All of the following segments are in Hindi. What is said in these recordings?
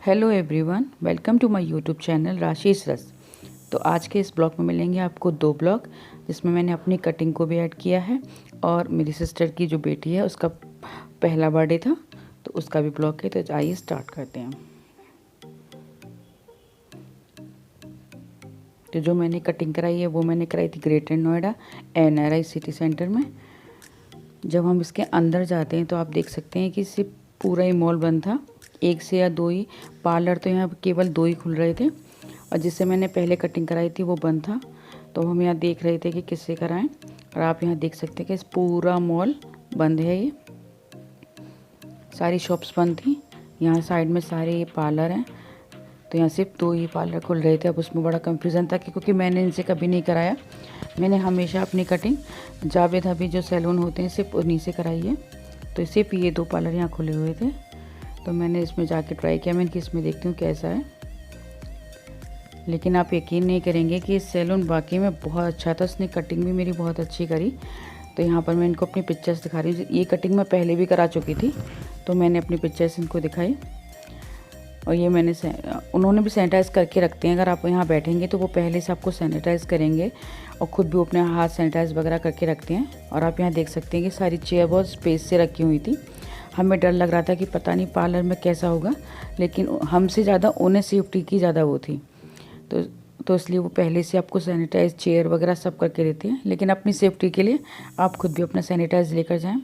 Hello everyone, welcome to my YouTube channel राशिस रस। तो आज के इस ब्लॉग में मिलेंगे आपको 2 ब्लॉग, जिसमें मैंने अपनी कटिंग को भी ऐड किया है और मेरी सिस्टर की जो बेटी है उसका पहला बर्थडे था तो उसका भी ब्लॉग है। तो आइए स्टार्ट करते हैं। तो जो मैंने कटिंग कराई है वो मैंने कराई थी greater Noida NRI city centre में। जब हम इसके अंदर जाते हैं तो आप देख सकते हैं कि सिर्फ पूरा ही मॉल बंद था, एक से या दो ही पार्लर, तो यहाँ केवल 2 ही खुल रहे थे और जिससे मैंने पहले कटिंग कराई थी वो बंद था। तो हम यहाँ देख रहे थे कि किससे कराएं और आप यहाँ देख सकते हैं कि इस पूरा मॉल बंद है। ये सारी शॉप्स बंद थी। यहाँ साइड में सारे ये पार्लर हैं, तो यहाँ सिर्फ 2 ही पार्लर खुल रहे थे। अब उसमें बड़ा कन्फ्यूज़न था क्योंकि मैंने इनसे कभी नहीं कराया। मैंने हमेशा अपनी कटिंग जावेद हबीब जो सैलून होते हैं सिर्फ उन्हीं से कराई है। तो सिर्फ ये 2 पार्लर यहाँ खुले हुए थे, तो मैंने इसमें जाके ट्राई किया। मैं कि इसमें देखती हूँ कैसा है, लेकिन आप यकीन नहीं करेंगे कि सैलून वाकई में बहुत अच्छा था। उसने कटिंग भी मेरी बहुत अच्छी करी। तो यहाँ पर मैं इनको अपनी पिक्चर्स दिखा रही हूँ। ये कटिंग मैं पहले भी करा चुकी थी, तो मैंने अपनी पिक्चर्स इनको दिखाई। और ये मैंने उन्होंने भी सैनिटाइज़ करके रखते हैं। अगर आप यहाँ बैठेंगे तो वो पहले से आपको सैनिटाइज़ करेंगे और ख़ुद भी अपने हाथ सैनिटाइज़ वगैरह करके रखते हैं। और आप यहाँ देख सकते हैं कि सारी चेयर बहुत स्पेस से रखी हुई थी। हमें डर लग रहा था कि पता नहीं पार्लर में कैसा होगा, लेकिन हमसे ज़्यादा उन्हें सेफ्टी की ज़्यादा वो थी। तो इसलिए वो पहले से आपको सैनिटाइज़ चेयर वगैरह सब करके देते हैं। लेकिन अपनी सेफ्टी के लिए आप खुद भी अपना सैनिटाइज़ लेकर जाएँ।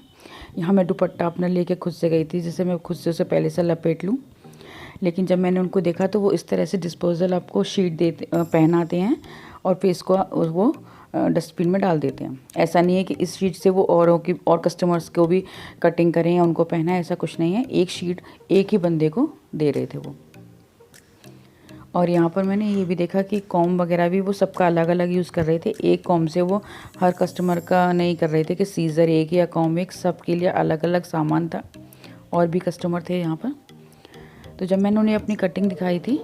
यहाँ मैं दुपट्टा अपना लेके खुद से गई थी, जिससे मैं खुद से उसे पहले से लपेट लूँ। लेकिन जब मैंने उनको देखा तो वो इस तरह से डिस्पोजल आपको शीट देते पहनाते हैं और फिर इसको वो डस्टबिन में डाल देते हैं। ऐसा नहीं है कि इस शीट से वो औरों की और कस्टमर्स को भी कटिंग करें या उनको पहना, ऐसा कुछ नहीं है। एक शीट एक ही बंदे को दे रहे थे वो। और यहाँ पर मैंने ये भी देखा कि कॉम वगैरह भी वो सबका अलग अलग यूज़ कर रहे थे। एक कॉम से वो हर कस्टमर का नहीं कर रहे थे कि सीज़र एक या कॉम एक, सबके लिए अलग अलग सामान था। और भी कस्टमर थे यहाँ पर। तो जब मैंने उन्हें अपनी कटिंग दिखाई थी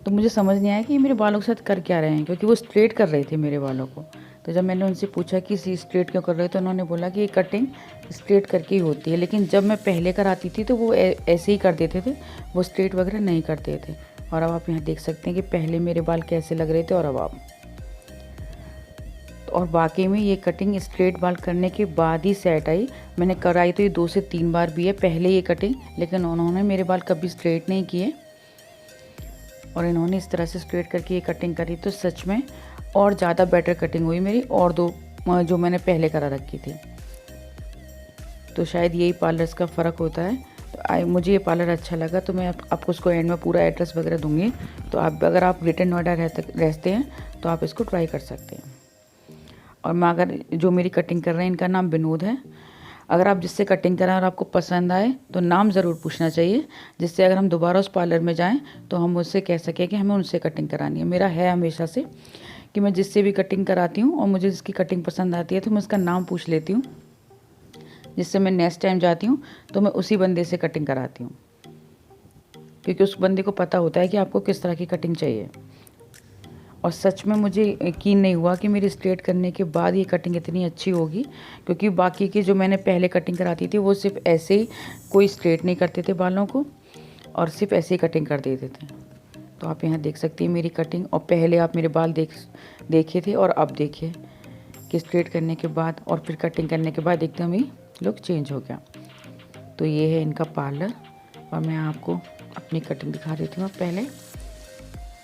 तो मुझे समझ नहीं आया कि ये मेरे बालों के साथ कर क्या रहे हैं, क्योंकि वो स्ट्रेट कर रहे थे मेरे बालों को। तो जब मैंने उनसे पूछा कि सी स्ट्रेट क्यों कर रहे हो, तो उन्होंने बोला कि ये कटिंग स्ट्रेट करके ही होती है। लेकिन जब मैं पहले कराती थी तो वो ऐसे ही कर देते थे, वो स्ट्रेट वगैरह नहीं करते थे। और अब आप यहाँ देख सकते हैं कि पहले मेरे बाल कैसे लग रहे थे और अब आप। और वाकई में ये कटिंग स्ट्रेट बाल करने के बाद ही सेट आई। मैंने कराई तो ये 2 से 3 बार भी है पहले ये कटिंग, लेकिन उन्होंने मेरे बाल कभी स्ट्रेट नहीं किए और इन्होंने इस तरह से स्ट्रेट करके ये कटिंग करी। तो सच में और ज़्यादा बेटर कटिंग हुई मेरी और 2 जो मैंने पहले करा रखी थी। तो शायद यही पार्लर्स का फ़र्क होता है। तो मुझे ये पार्लर अच्छा लगा, तो मैं आपको उसको एंड में पूरा एड्रेस वगैरह दूँगी। तो आप अगर आप ग्रेटर नोएडा रहते हैं तो आप इसको ट्राई कर सकते हैं। और मैं अगर जो मेरी कटिंग कर रहे हैं इनका नाम विनोद है। अगर आप जिससे कटिंग कराएं और आपको पसंद आए तो नाम ज़रूर पूछना चाहिए, जिससे अगर हम दोबारा उस पार्लर में जाएं तो हम उससे कह सकें कि हमें उनसे कटिंग करानी है। मेरा है हमेशा से कि मैं जिससे भी कटिंग कराती हूँ और मुझे जिसकी कटिंग पसंद आती है तो मैं उसका नाम पूछ लेती हूँ, जिससे मैं नेक्स्ट टाइम जाती हूँ तो मैं उसी बंदे से कटिंग कराती हूँ, क्योंकि उस बंदे को पता होता है कि आपको किस तरह की कटिंग चाहिए। और सच में मुझे यकीन नहीं हुआ कि मेरी स्ट्रेट करने के बाद ये कटिंग इतनी अच्छी होगी, क्योंकि बाकी की जो मैंने पहले कटिंग कराती थी वो सिर्फ ऐसे ही, कोई स्ट्रेट नहीं करते थे बालों को और सिर्फ ऐसे ही कटिंग कर देते थे। तो आप यहाँ देख सकती हैं मेरी कटिंग, और पहले आप मेरे बाल देखे थे और अब देखिए कि स्ट्रेट करने के बाद और फिर कटिंग करने के बाद एकदम ही लुक चेंज हो गया। तो ये है इनका पार्लर और मैं आपको अपनी कटिंग दिखा रही थी पहले।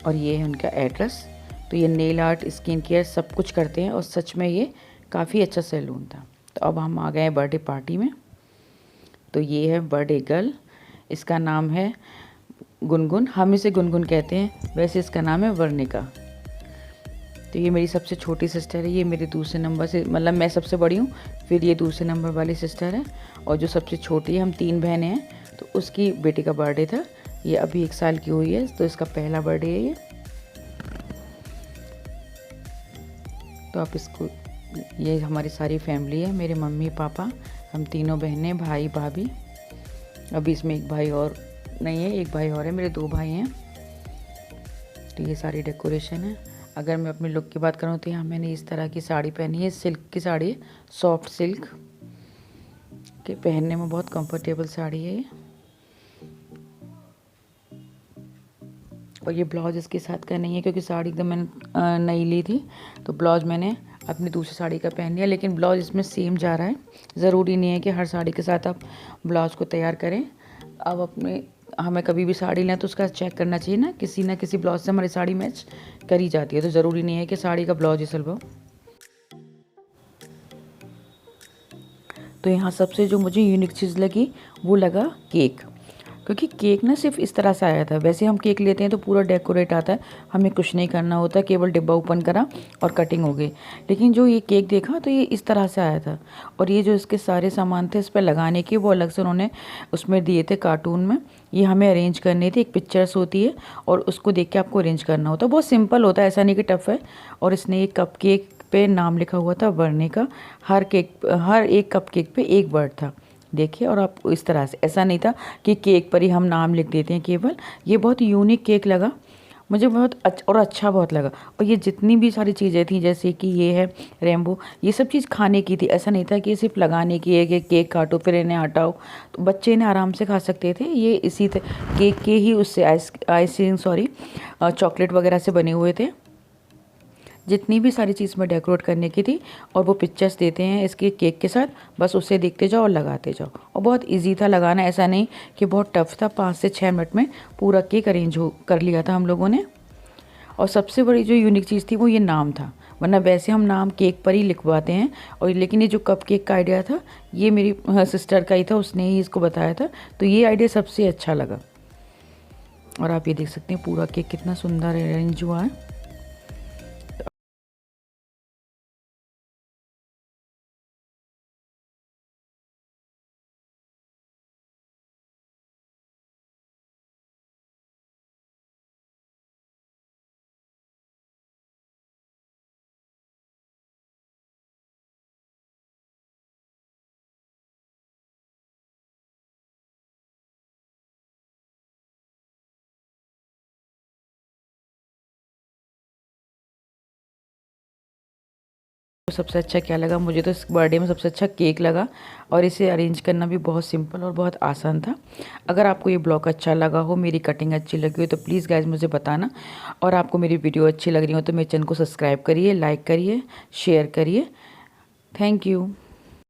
और ये है उनका एड्रेस। तो ये नेल आर्ट, स्किन केयर सब कुछ करते हैं और सच में ये काफ़ी अच्छा सैलून था। तो अब हम आ गए हैं बर्थडे पार्टी में। तो ये है बर्थडे गर्ल, इसका नाम है गुनगुन। हम इसे गुनगुन कहते हैं, वैसे इसका नाम है वर्णिका। तो ये मेरी सबसे छोटी सिस्टर है। ये मेरे दूसरे नंबर से, मतलब मैं सबसे बड़ी हूँ, फिर ये दूसरे नंबर वाली सिस्टर है और जो सबसे छोटी है, हम 3 बहनें हैं। तो उसकी बेटी का बर्थडे था, ये अभी 1 साल की हुई है, तो इसका पहला बर्थडे है ये। तो आप इसको, ये हमारी सारी फैमिली है, मेरे मम्मी पापा, हम तीनों बहनें, भाई भाभी। अभी इसमें एक भाई और नहीं है, एक भाई और है, मेरे 2 भाई हैं। तो ये सारी डेकोरेशन है। अगर मैं अपने लुक की बात करूँ तो यहाँ मैंने इस तरह की साड़ी पहनी है, सिल्क की साड़ी, सॉफ्ट सिल्क के, पहनने में बहुत कंफर्टेबल साड़ी है ये। और ये ब्लाउज इसके साथ का नहीं है क्योंकि साड़ी एकदम मैंने नई ली थी, तो ब्लाउज मैंने अपनी दूसरी साड़ी का पहन लिया। लेकिन ब्लाउज इसमें सेम जा रहा है, ज़रूरी नहीं है कि हर साड़ी के साथ आप ब्लाउज को तैयार करें। अब हमें कभी भी साड़ी लें तो उसका चेक करना चाहिए ना किसी ब्लाउज से हमारी साड़ी मैच करी जाती है, तो ज़रूरी नहीं है कि साड़ी का ब्लाउज ही सिलवाओ। तो यहाँ सबसे जो मुझे यूनिक चीज़ लगी वो लगा केक, क्योंकि केक ना सिर्फ इस तरह से आया था। वैसे हम केक लेते हैं तो पूरा डेकोरेट आता है, हमें कुछ नहीं करना होता, केवल डिब्बा ओपन करा और कटिंग हो गई। लेकिन जो ये केक देखा तो ये इस तरह से आया था, और ये जो इसके सारे सामान थे इस पर लगाने के, वो अलग से उन्होंने उसमें दिए थे कार्टून में। ये हमें अरेंज करनी थी, एक पिक्चर्स होती है और उसको देख के आपको अरेंज करना होता है। बहुत सिंपल होता है, ऐसा नहीं कि टफ है। और इसने एक कप केक पे नाम लिखा हुआ था बर्ने का, हर एक कप केक पे एक वर्ड था, देखिए। और आप इस तरह से, ऐसा नहीं था कि केक पर ही हम नाम लिख देते हैं केवल। ये बहुत यूनिक केक लगा मुझे, बहुत अच्छा बहुत लगा। और ये जितनी भी सारी चीज़ें थी, जैसे कि ये है रेम्बो, ये सब चीज़ खाने की थी, ऐसा नहीं था कि सिर्फ लगाने की है कि केक काटो फिर इन्हें हटाओ। तो बच्चे इन्हें आराम से खा सकते थे। ये इसी केक के ही उससे आइसिंग चॉकलेट वगैरह से बने हुए थे। जितनी भी सारी चीज़ में डेकोरेट करने की थी, और वो पिक्चर्स देते हैं इसके केक के साथ, बस उसे देखते जाओ और लगाते जाओ। और बहुत इजी था लगाना, ऐसा नहीं कि बहुत टफ था। 5 से 6 मिनट में पूरा केक अरेंज कर लिया था हम लोगों ने। और सबसे बड़ी जो यूनिक चीज़ थी वो ये नाम था, वरना वैसे हम नाम केक पर ही लिखवाते हैं। और लेकिन ये जो कप केक का आइडिया था, ये मेरी सिस्टर का ही था, उसने ही इसको बताया था, तो ये आइडिया सबसे अच्छा लगा। और आप ये देख सकते हैं पूरा केक कितना सुंदर अरेंज हुआ है। तो सबसे अच्छा क्या लगा मुझे, तो इस बर्थडे में सबसे अच्छा केक लगा, और इसे अरेंज करना भी बहुत सिंपल और बहुत आसान था। अगर आपको ये ब्लॉग अच्छा लगा हो, मेरी कटिंग अच्छी लगी हो, तो प्लीज़ गाइज मुझे बताना। और आपको मेरी वीडियो अच्छी लग रही हो तो मेरे चैनल को सब्सक्राइब करिए, लाइक करिए, शेयर करिए। Thank you.